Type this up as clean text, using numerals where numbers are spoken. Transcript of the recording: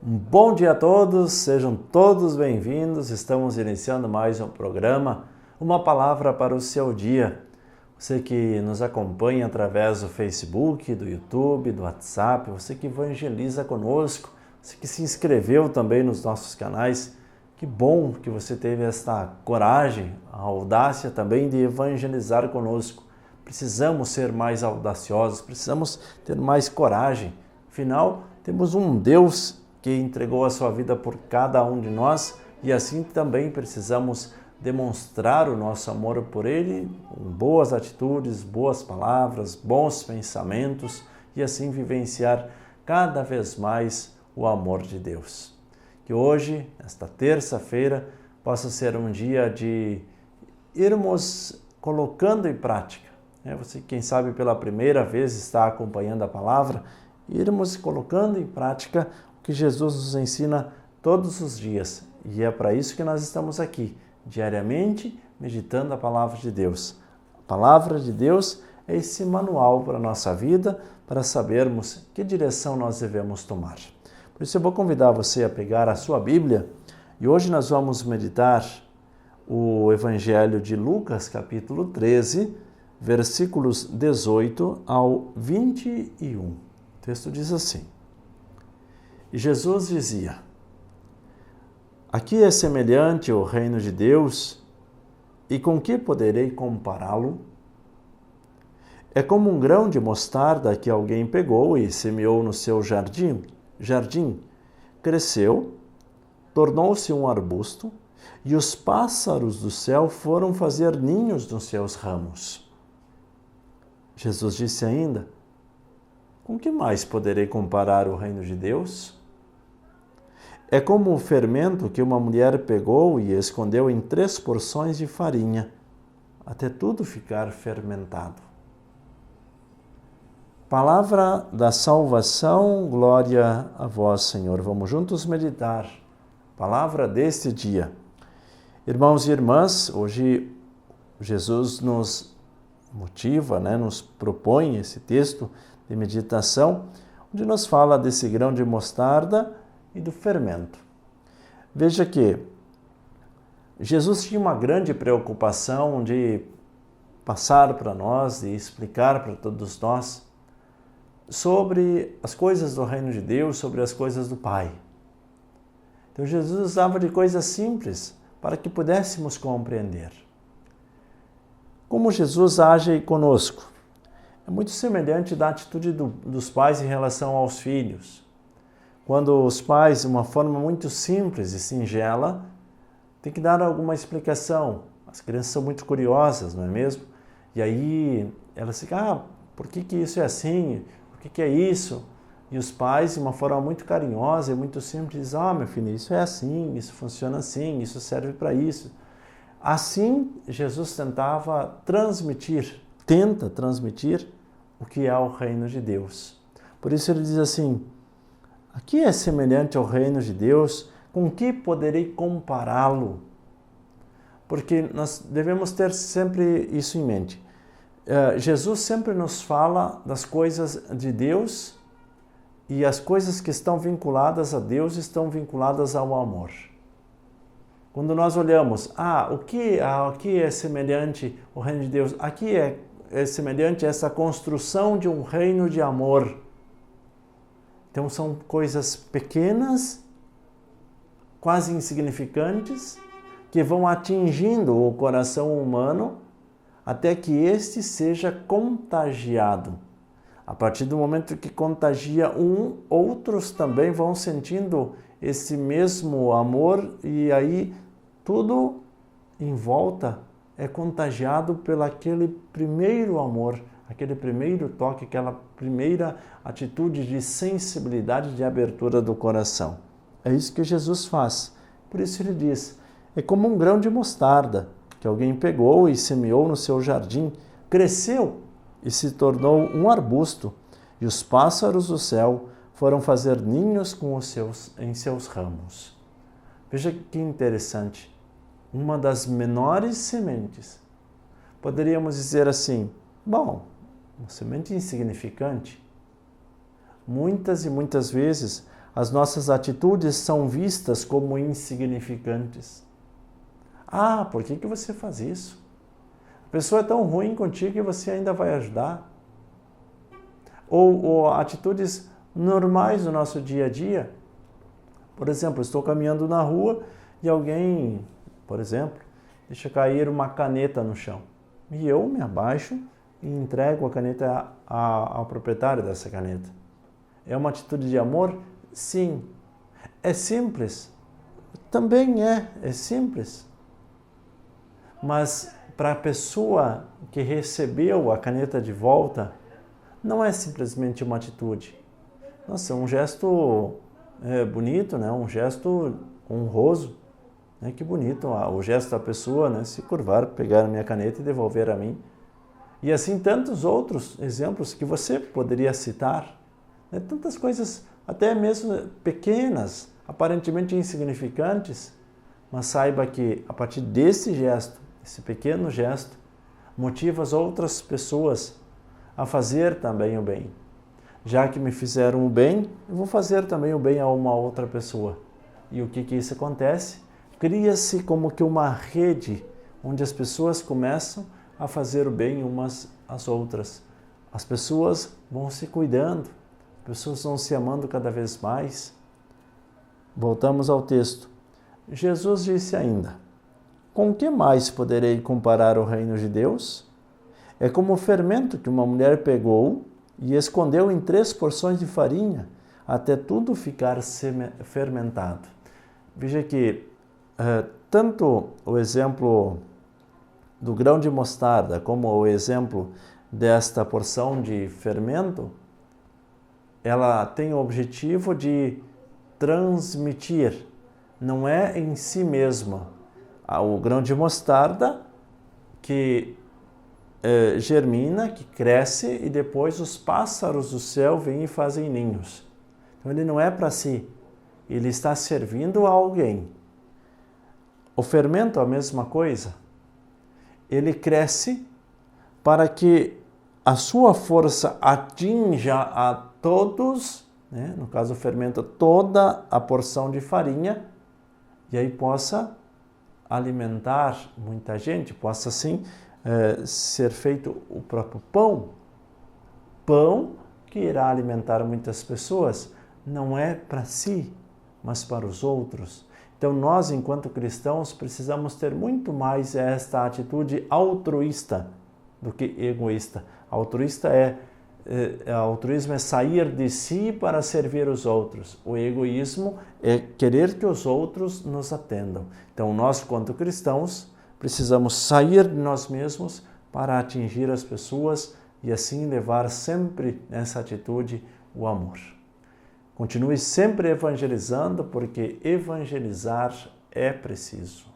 Um bom dia a todos, sejam todos bem-vindos. Estamos iniciando mais um programa, uma palavra para o seu dia. Você que nos acompanha através do Facebook, do YouTube, do WhatsApp, você que evangeliza conosco, você que se inscreveu também nos nossos canais, que bom que você teve esta coragem, a audácia também de evangelizar conosco. Precisamos ser mais audaciosos, precisamos ter mais coragem. Afinal, temos um Deus que entregou a sua vida por cada um de nós e assim também precisamos demonstrar o nosso amor por Ele com boas atitudes, boas palavras, bons pensamentos e assim vivenciar cada vez mais o amor de Deus. Que hoje, esta terça-feira, possa ser um dia de irmos colocando em prática. Você, quem sabe, pela primeira vez está acompanhando a palavra, irmos colocando em prática que Jesus nos ensina todos os dias. E é para isso que nós estamos aqui, diariamente, meditando a palavra de Deus. A palavra de Deus é esse manual para a nossa vida, para sabermos que direção nós devemos tomar. Por isso eu vou convidar você a pegar a sua Bíblia e hoje nós vamos meditar o Evangelho de Lucas, capítulo 13, versículos 18 ao 21. O texto diz assim: E Jesus dizia: Aqui é semelhante o reino de Deus, e com que poderei compará-lo? É como um grão de mostarda que alguém pegou e semeou no seu jardim. Cresceu, tornou-se um arbusto, e os pássaros do céu foram fazer ninhos nos seus ramos. Jesus disse ainda: Com que mais poderei comparar o reino de Deus? É como o fermento que uma mulher pegou e escondeu em 3 porções de farinha, até tudo ficar fermentado. Palavra da salvação, glória a vós, Senhor. Vamos juntos meditar. Palavra deste dia. Irmãos e irmãs, hoje Jesus nos motiva, nos propõe esse texto de meditação, onde nos fala desse grão de mostarda e do fermento. Veja que Jesus tinha uma grande preocupação de passar para nós, de explicar para todos nós sobre as coisas do reino de Deus, sobre as coisas do Pai. Então Jesus usava de coisas simples para que pudéssemos compreender. Como Jesus age conosco? É muito semelhante da atitude dos pais em relação aos filhos. Quando os pais, de uma forma muito simples e singela, têm que dar alguma explicação. As crianças são muito curiosas, não é mesmo? E aí elas ficam, por que isso é assim? Por que é isso? E os pais, de uma forma muito carinhosa e muito simples, dizem, meu filho, isso é assim, isso funciona assim, isso serve para isso. Assim, Jesus tenta transmitir o que é o reino de Deus. Por isso ele diz assim: Aqui é semelhante ao reino de Deus, com que poderei compará-lo? Porque nós devemos ter sempre isso em mente. Jesus sempre nos fala das coisas de Deus e as coisas que estão vinculadas a Deus estão vinculadas ao amor. Quando nós olhamos, aqui é semelhante ao reino de Deus, aqui é semelhante a essa construção de um reino de amor. Então são coisas pequenas, quase insignificantes, que vão atingindo o coração humano até que este seja contagiado. A partir do momento que contagia outros também vão sentindo esse mesmo amor e aí tudo em volta é contagiado pelo aquele primeiro amor, aquele primeiro toque, aquela primeira atitude de sensibilidade, de abertura do coração. É isso que Jesus faz. Por isso ele diz, é como um grão de mostarda que alguém pegou e semeou no seu jardim, cresceu e se tornou um arbusto, e os pássaros do céu foram fazer ninhos em seus ramos. Veja que interessante. Uma das menores sementes. Poderíamos dizer assim, uma semente insignificante. Muitas e muitas vezes as nossas atitudes são vistas como insignificantes. Ah, por que você faz isso? A pessoa é tão ruim contigo que você ainda vai ajudar. Ou atitudes normais do nosso dia a dia. Por exemplo, estou caminhando na rua e alguém, por exemplo, deixa cair uma caneta no chão. E eu me abaixo e entrego a caneta ao proprietário dessa caneta. É uma atitude de amor? Sim. É simples? Também é simples. Mas para a pessoa que recebeu a caneta de volta, não é simplesmente uma atitude. Nossa, é um gesto bonito, né? Um gesto honroso. Que bonito o gesto da pessoa, né? Se curvar, pegar a minha caneta e devolver a mim. E assim tantos outros exemplos que você poderia citar. Tantas coisas, até mesmo pequenas, aparentemente insignificantes, mas saiba que a partir desse gesto, esse pequeno gesto, motiva as outras pessoas a fazer também o bem. Já que me fizeram o bem, eu vou fazer também o bem a uma outra pessoa. E o que isso acontece? Cria-se como que uma rede onde as pessoas começam a fazer o bem umas às outras. As pessoas vão se cuidando, as pessoas vão se amando cada vez mais. Voltamos ao texto. Jesus disse ainda: com que mais poderei comparar o reino de Deus? É como o fermento que uma mulher pegou e escondeu em 3 porções de farinha, até tudo ficar fermentado. Veja que tanto o exemplo do grão de mostarda como o exemplo desta porção de fermento, ela tem o objetivo de transmitir, não é em si mesma. O grão de mostarda que germina, que cresce e depois os pássaros do céu vêm e fazem ninhos. Então ele não é para si, ele está servindo a alguém. O fermento é a mesma coisa. Ele cresce para que a sua força atinja a todos, no caso o fermento, toda a porção de farinha, e aí possa alimentar muita gente, possa assim ser feito o próprio pão que irá alimentar muitas pessoas. Não é para si, mas para os outros. Então nós, enquanto cristãos, precisamos ter muito mais esta atitude altruísta do que egoísta. Altruísmo é sair de si para servir os outros. O egoísmo é querer que os outros nos atendam. Então nós, enquanto cristãos, precisamos sair de nós mesmos para atingir as pessoas e assim levar sempre nessa atitude o amor. Continue sempre evangelizando, porque evangelizar é preciso.